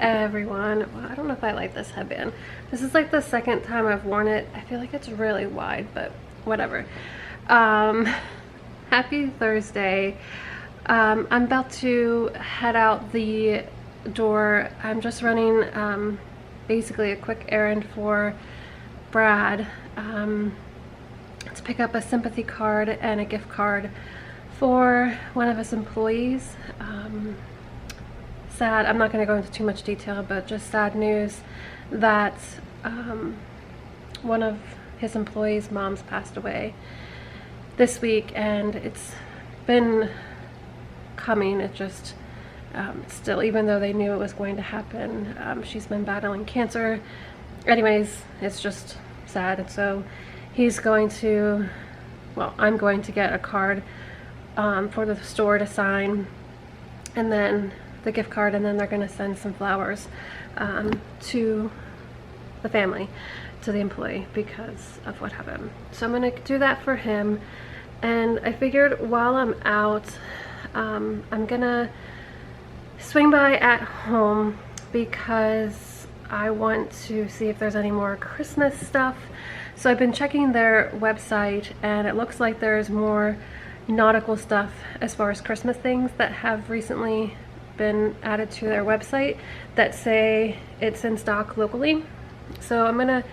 everyone. Well, I don't know if I like this headband. This is like the second time I've worn it. I feel like it's really wide, but whatever. Happy Thursday. I'm about to head out the door. I'm just running basically a quick errand for Brad to pick up a sympathy card and a gift card for one of his employees. Sad, I'm not going to go into too much detail, but just sad news that one of his employees' moms passed away this week, and it's been coming. It just still, even though they knew it was going to happen, she's been battling cancer. Anyways, it's just sad. And so he's going to, well, I'm going to get a card for the store to sign, and then the gift card, and then they're going to send some flowers to the family, to the employee, because of what happened. So I'm going to do that for him. And I figured while I'm out, I'm going to swing by at home because I want to see if there's any more Christmas stuff. So I've been checking their website, and it looks like there's more nautical stuff as far as Christmas things that have recently been added to their website that say it's in stock locally. So I'm gonna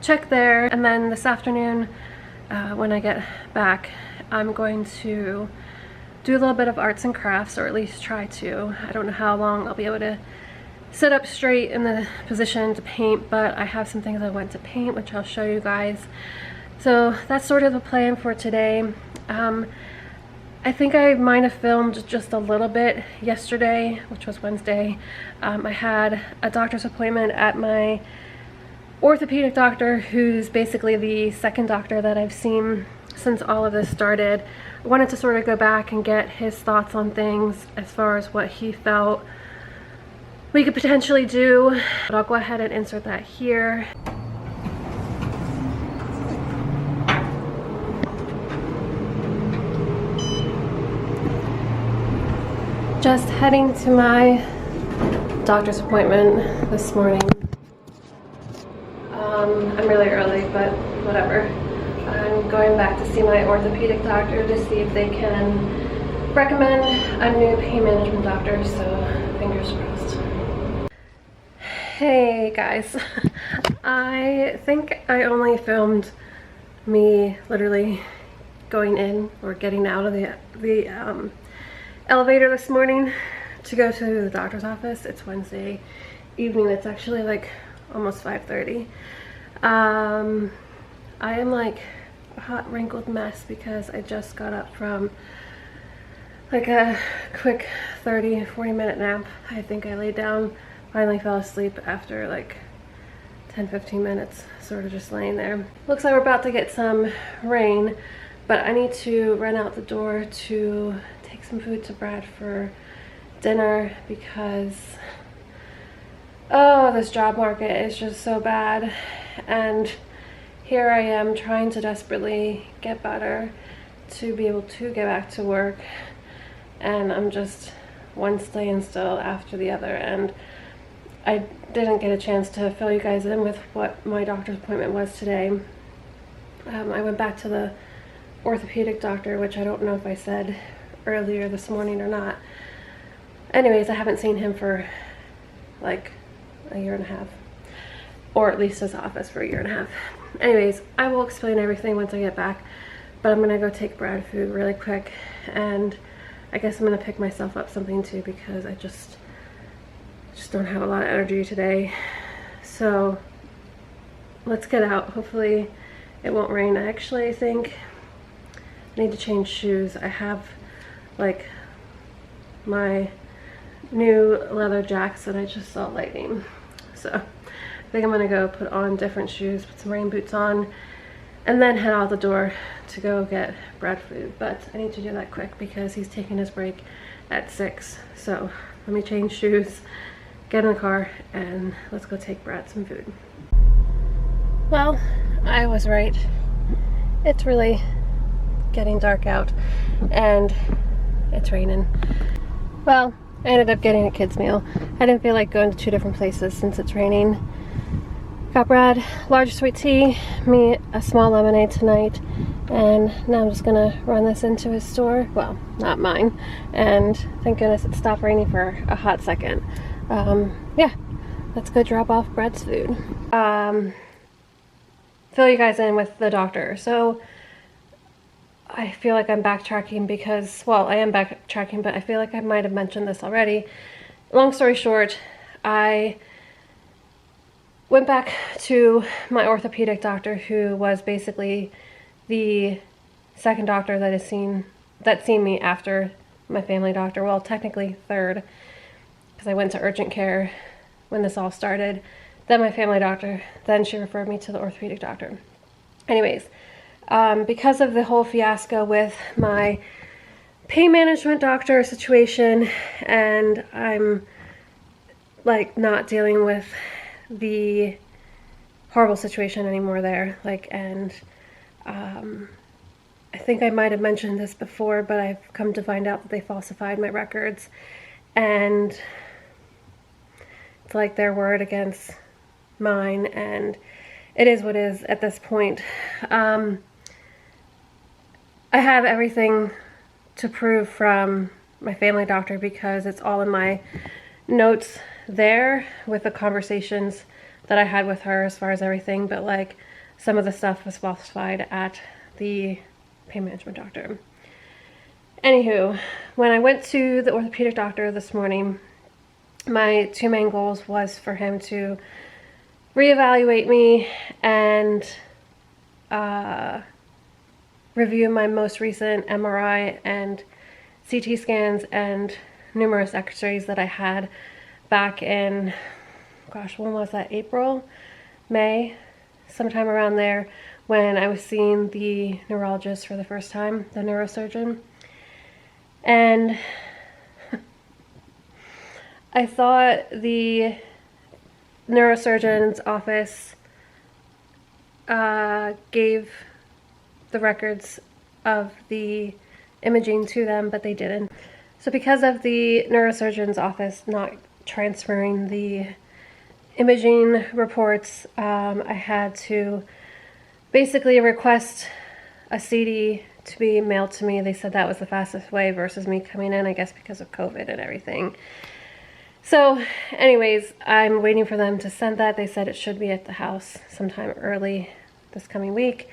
check there, and then this afternoon when I get back, I'm going to do a little bit of arts and crafts, or at least try to. I don't know how long I'll be able to sit up straight in the position to paint, but I have some things I want to paint, which I'll show you guys. So that's sort of the plan for today. I think I might have filmed just a little bit yesterday, which was Wednesday. I had a doctor's appointment at my orthopedic doctor, who's basically the second doctor that I've seen since all of this started. I wanted to sort of go back and get his thoughts on things as far as what he felt we could potentially do. But I'll go ahead and insert that here. Just heading to my doctor's appointment this morning. I'm really early, but whatever. I'm going back to see my orthopedic doctor to see if they can recommend a new pain management doctor, so fingers crossed. Hey guys, I think I only filmed me literally going in or getting out of the elevator this morning to go to the doctor's office. It's Wednesday evening. It's actually like almost 5:30. I am like a hot wrinkled mess because I just got up from like a quick 30-40 minute nap. I think I laid down, finally fell asleep after like 10-15 minutes, sort of just laying there. Looks like we're about to get some rain, but I need to run out the door to take some food to Brad for dinner because, oh, this job market is just so bad. And here I am trying to desperately get better to be able to get back to work, and I'm just one standstill after the other. And I didn't get a chance to fill you guys in with what my doctor's appointment was today. I went back to the orthopedic doctor, which I don't know if I said earlier this morning or not. Anyways, I haven't seen him for like a year and a half, or at least his office for a year and a half. Anyways, I will explain everything once I get back, but I'm gonna go take Brad food really quick, and I guess I'm gonna pick myself up something too because I just don't have a lot of energy today. So let's get out. Hopefully it won't rain. I actually think I need to change shoes. I have like my new leather jacks that I just saw lighting, so I think I'm gonna go put on different shoes, put some rain boots on, and then head out the door to go get Brad food. But I need to do that quick because he's taking his break at 6. So let me change shoes, get in the car, and let's go take Brad some food. Well, I was right. It's really getting dark out and it's raining. Well, I ended up getting a kid's meal. I didn't feel like going to 2 different places since it's raining. Got Brad large sweet tea, me a small lemonade tonight, and now I'm just gonna run this into his store. Well, not mine. And thank goodness it stopped raining for a hot second. Yeah, let's go drop off Brad's food. Fill you guys in with the doctor. So I feel like I'm backtracking because, well, I am backtracking, but I feel like I might have mentioned this already. Long story short, I went back to my orthopedic doctor, who was basically the second doctor that's seen me after my family doctor. Well, technically third, because I went to urgent care when this all started, then my family doctor, then she referred me to the orthopedic doctor. Anyways, because of the whole fiasco with my pain management doctor situation, and I'm like not dealing with the horrible situation anymore there, and I think I might have mentioned this before, but I've come to find out that they falsified my records, and it's like their word against mine, and it is what it is at this point. I have everything to prove from my family doctor because it's all in my notes there with the conversations that I had with her as far as everything, but like some of the stuff was falsified at the pain management doctor. Anywho, when I went to the orthopedic doctor this morning, my 2 main goals was for him to reevaluate me and review my most recent MRI and CT scans and numerous x-rays that I had back in, gosh, when was that? April? May? Sometime around there, when I was seeing the neurologist for the first time, the neurosurgeon. And I thought the neurosurgeon's office gave the records of the imaging to them, but they didn't. So because of the neurosurgeon's office not transferring the imaging reports, I had to basically request a CD to be mailed to me. They said that was the fastest way versus me coming in, I guess because of COVID and everything. So anyways, I'm waiting for them to send that. They said it should be at the house sometime early this coming week.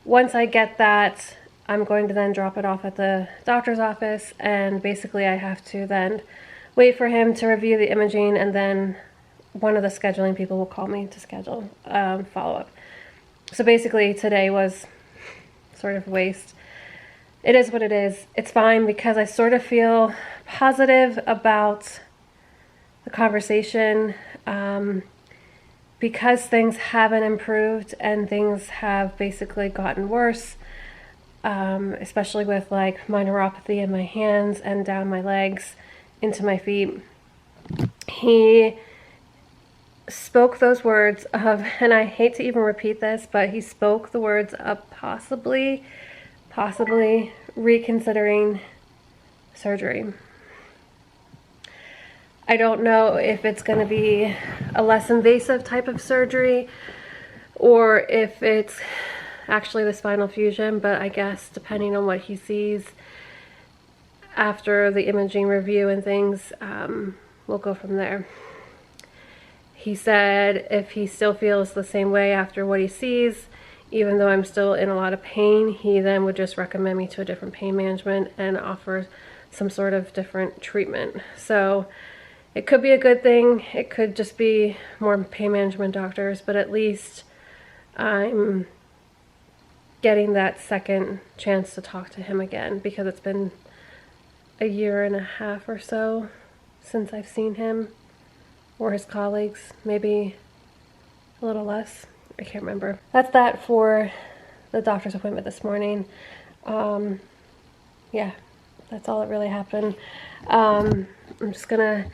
Once I get that, I'm going to then drop it off at the doctor's office, and basically I have to then wait for him to review the imaging, and then one of the scheduling people will call me to schedule follow-up. So basically today was sort of a waste. It is what it is. It's fine because I sort of feel positive about the conversation, because things haven't improved and things have basically gotten worse, especially with like my neuropathy in my hands and down my legs into my feet. He spoke those words of, and I hate to even repeat this, but he spoke the words of possibly reconsidering surgery. I don't know if it's going to be a less invasive type of surgery or if it's actually the spinal fusion, but I guess depending on what he sees after the imaging review and things, we'll go from there. He said if he still feels the same way after what he sees, even though I'm still in a lot of pain, he then would just recommend me to a different pain management and offer some sort of different treatment. So it could be a good thing. It could just be more pain management doctors, but at least I'm getting that second chance to talk to him again, because it's been a 1.5 years or so since I've seen him or his colleagues, maybe a little less. I can't remember. That's that for the doctor's appointment this morning. Yeah, that's all that really happened. I'm just gonna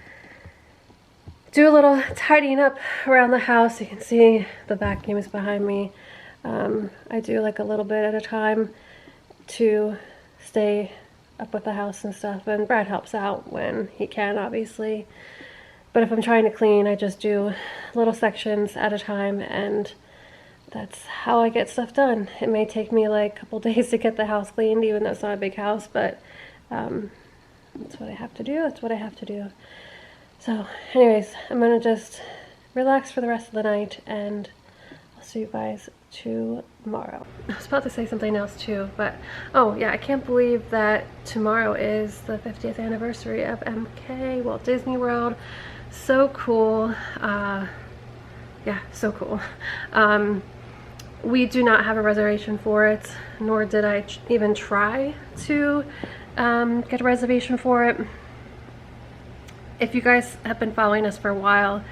do a little tidying up around the house. You can see the vacuum is behind me. I do like a little bit at a time to stay up with the house and stuff, and Brad helps out when he can, obviously. But if I'm trying to clean, I just do little sections at a time, and that's how I get stuff done. It may take me like a couple days to get the house cleaned, even though it's not a big house, but that's what I have to do. That's what I have to do. So anyways, I'm gonna just relax for the rest of the night, and I'll see you guys tomorrow. I was about to say something else too, but oh yeah, I can't believe that tomorrow is the 50th anniversary of MK, Walt Disney World. So cool. Yeah, so cool. We do not have a reservation for it, nor did I even try to get a reservation for it. If you guys have been following us for a while,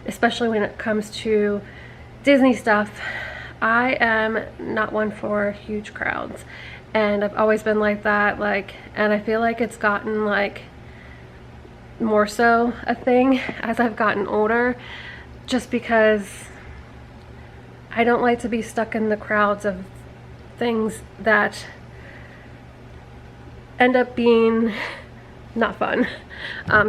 especially when it comes to Disney stuff, I am not one for huge crowds, and I've always been like that, and I feel like it's gotten more so a thing as I've gotten older, just because I don't like to be stuck in the crowds of things that end up being not fun.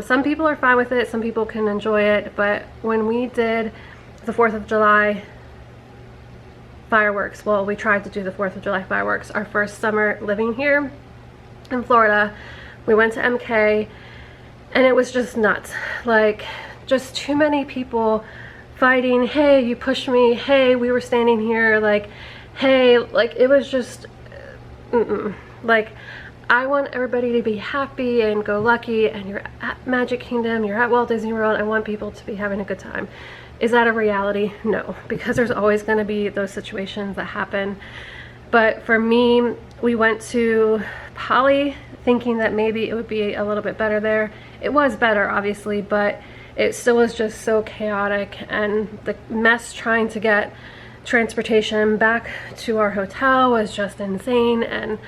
Some people are fine with it, some people can enjoy it, but when we did the 4th of July fireworks, well, we tried to do the 4th of July fireworks our first summer living here in Florida, we went to MK, and it was just nuts. Just too many people fighting. Hey, you pushed me. Hey, we were standing here. Hey, it was just I want everybody to be happy and go lucky, and you're at Magic Kingdom, you're at Walt Disney World. I want people to be having a good time. Is that a reality? No, because there's always going to be those situations that happen. But for me, we went to Poly thinking that maybe it would be a little bit better there. It was better, obviously, but it still was just so chaotic, and the mess trying to get transportation back to our hotel was just insane, and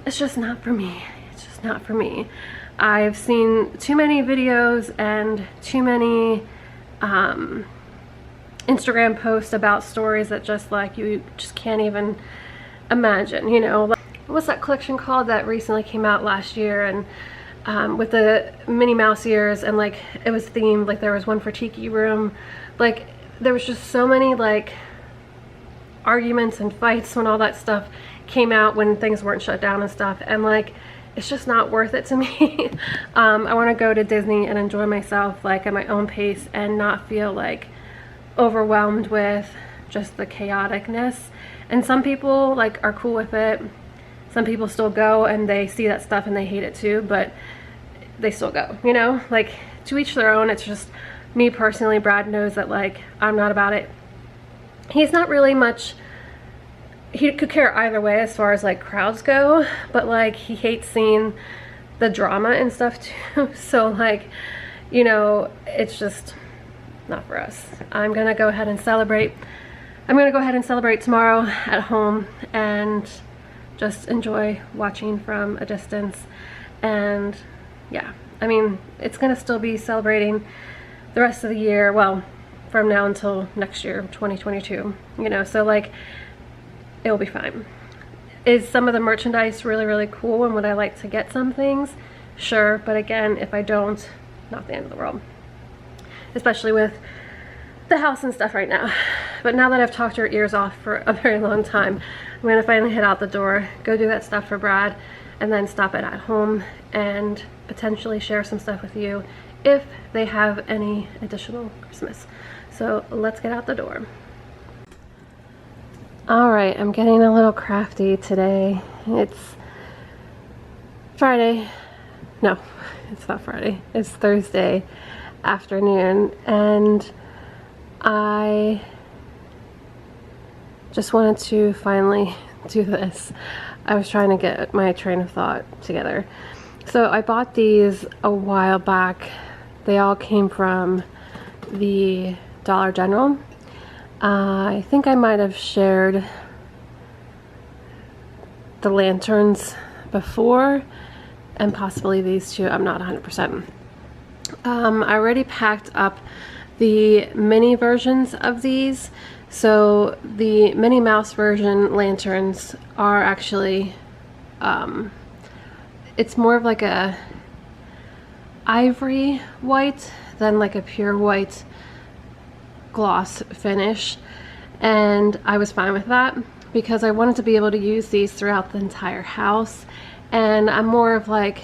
it's just not for me. It's just not for me. I've seen too many videos and too many Instagram posts about stories that just you just can't even imagine, you know. What's that collection called that recently came out last year, and with the Minnie Mouse ears, and it was themed, there was one for Tiki Room, there was just so many arguments and fights when all that stuff came out, when things weren't shut down and stuff, and it's just not worth it to me. I want to go to Disney and enjoy myself at my own pace, and not feel overwhelmed with just the chaoticness. And some people are cool with it. Some people still go and they see that stuff and they hate it too, but they still go, you know, to each their own. It's just me personally. Brad knows that I'm not about it. He's not really much, he could care either way as far as crowds go, but he hates seeing the drama and stuff too. So you know, it's just not for us. I'm gonna go ahead and celebrate. I'm gonna go ahead and celebrate tomorrow at home and just enjoy watching from a distance. And yeah, I mean, it's gonna still be celebrating the rest of the year, well, from now until next year, 2022, you know, so it'll be fine. Is some of the merchandise really, really cool, and would I like to get some things? Sure, but again, if I don't, not the end of the world. Especially with the house and stuff right now. But now that I've talked your ears off for a very long time, I'm gonna finally head out the door, go do that stuff for Brad, and then stop it at home and potentially share some stuff with you if they have any additional Christmas. So let's get out the door. All right, I'm getting a little crafty today. It's Friday. No, it's not Friday. It's Thursday afternoon, and I just wanted to finally do this. I was trying to get my train of thought together. So I bought these a while back. They all came from the Dollar General. I think I might have shared the lanterns before, and possibly these two. I'm not 100%. I already packed up the mini versions of these. So the Minnie Mouse version lanterns are actually, it's more of like a ivory white than like a pure white gloss finish, and I was fine with that because I wanted to be able to use these throughout the entire house, and I'm more of like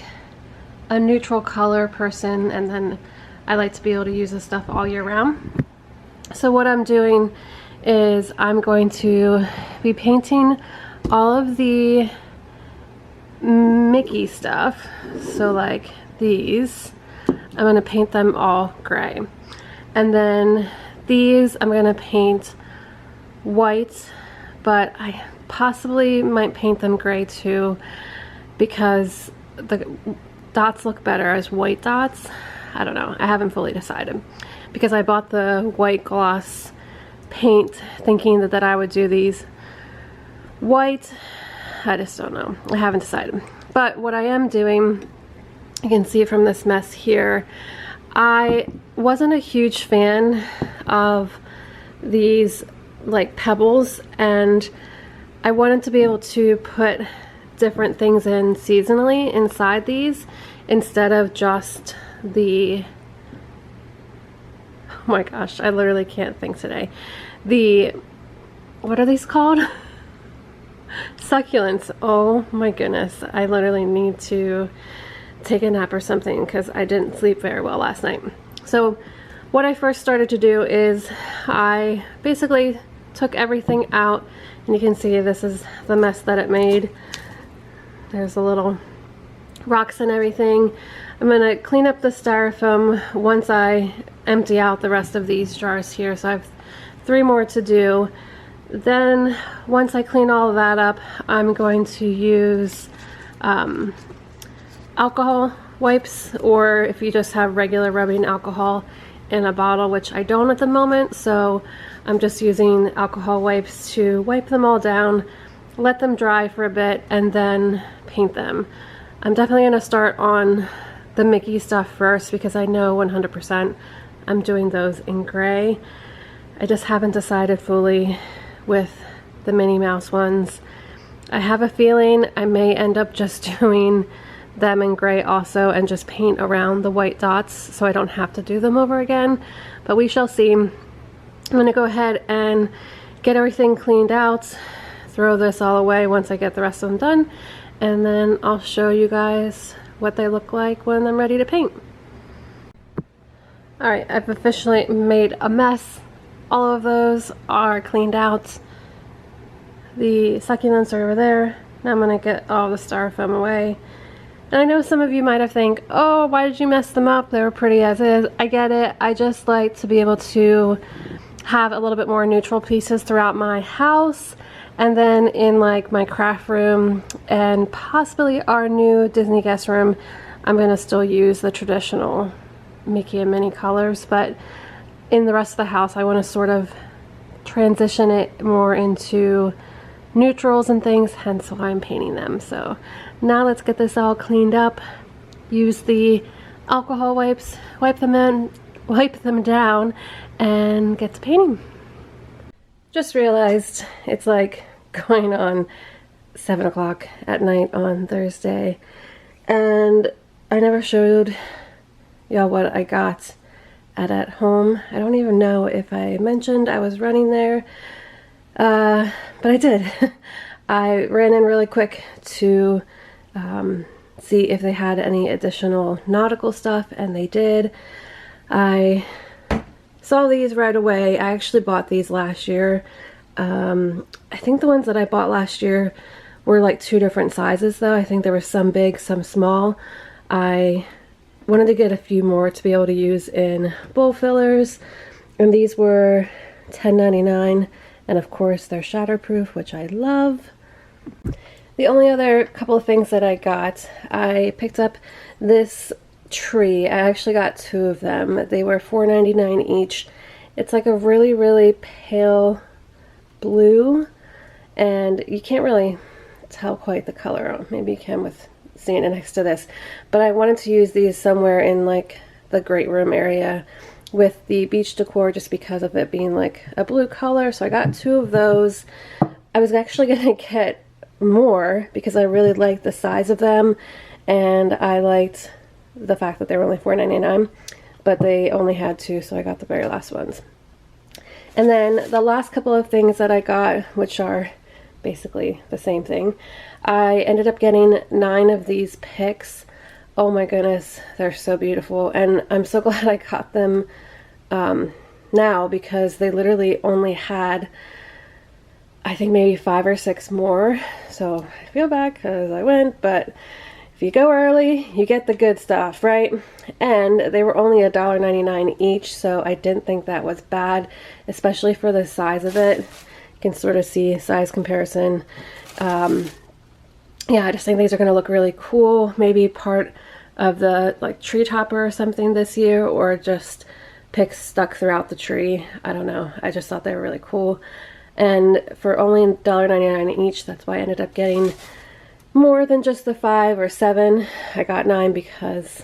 a neutral color person, and then I like to be able to use this stuff all year round. So what I'm doing is I'm going to be painting all of the Mickey stuff. So like these, I'm going to paint them all gray. And then these I'm going to paint white, but I possibly might paint them gray too because the dots look better as white dots. I don't know, I haven't fully decided because I bought the white gloss paint thinking that I would do these white. I just don't know, I haven't decided. But what I am doing, you can see from this mess here, I wasn't a huge fan of these like pebbles, and I wanted to be able to put different things in seasonally inside these instead of just the, oh my gosh, I literally can't think today, the, what are these called? Succulents. Oh my goodness, I literally need to take a nap or something because I didn't sleep very well last night. So what I first started to do is I basically took everything out, and you can see this is the mess that it made. There's the little rocks and everything. I'm gonna clean up the styrofoam once I empty out the rest of these jars here, so I have 3 more to do. Then once I clean all of that up, I'm going to use alcohol wipes, or if you just have regular rubbing alcohol in a bottle, which I don't at the moment, so I'm just using alcohol wipes to wipe them all down, let them dry for a bit, and then paint them. I'm definitely going to start on the Mickey stuff first because I know 100% I'm doing those in gray. I just haven't decided fully with the Minnie Mouse ones. I have a feeling I may end up just doing them in gray also and just paint around the white dots so I don't have to do them over again, but we shall see. I'm going to go ahead and get everything cleaned out, throw this all away once I get the rest of them done, and then I'll show you guys what they look like when I'm ready to paint. Alright, I've officially made a mess. All of those are cleaned out. The succulents are over there. Now I'm going to get all the styrofoam away. And I know some of you might have think, oh, why did you mess them up? They were pretty as is. I get it. I just like to be able to have a little bit more neutral pieces throughout my house. And then in like my craft room and possibly our new Disney guest room, I'm going to still use the traditional Mickey and Minnie colors. But in the rest of the house, I want to sort of transition it more into neutrals and things, hence why I'm painting them. So now let's get this all cleaned up, use the alcohol wipes, wipe them down, and get to painting. Just realized it's like going on 7 o'clock at night on Thursday, and I never showed y'all what I got at home. I don't even know if I mentioned I was running there, but I did. I ran in really quick to see if they had any additional nautical stuff, and they did. I saw these right away. I actually bought these last year. I think the ones that I bought last year were like 2 different sizes though. I think there were some big, some small. I wanted to get a few more to be able to use in bowl fillers, and these were $10.99, and of course they're shatterproof, which I love. The only other couple of things that I got, I picked up this tree. I actually got 2 of them. They were $4.99 each. It's like a really, really pale blue, and you can't really tell quite the color. Maybe you can with seeing it next to this, but I wanted to use these somewhere in like the great room area with the beach decor just because of it being like a blue color. So I got 2 of those. I was actually gonna get more because I really like the size of them, and I liked the fact that they were only $4.99, but they only had 2, so I got the very last ones. And then the last couple of things that I got, which are basically the same thing, I ended up getting 9 of these picks. Oh my goodness, they're so beautiful, and I'm so glad I got them now, because they literally only had, I think, maybe 5 or 6 more. So I feel bad because I went, but if you go early, you get the good stuff, right? And they were only $1.99 each, so I didn't think that was bad, especially for the size of it. You can sort of see size comparison. Yeah, I just think these are going to look really cool. Maybe part of the like tree topper or something this year, or just picks stuck throughout the tree. I don't know. I just thought they were really cool. And for only $1.99 each, that's why I ended up getting more than just the 5 or 7. I got 9 because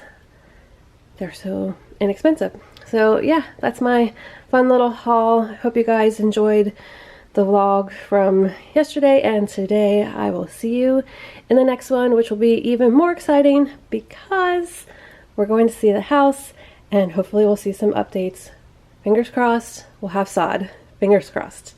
they're so inexpensive. So yeah, that's my fun little haul. I hope you guys enjoyed the vlog from yesterday and today. I will see you in the next one, which will be even more exciting because we're going to see the house, and hopefully we'll see some updates. Fingers crossed, we'll have sod. Fingers crossed.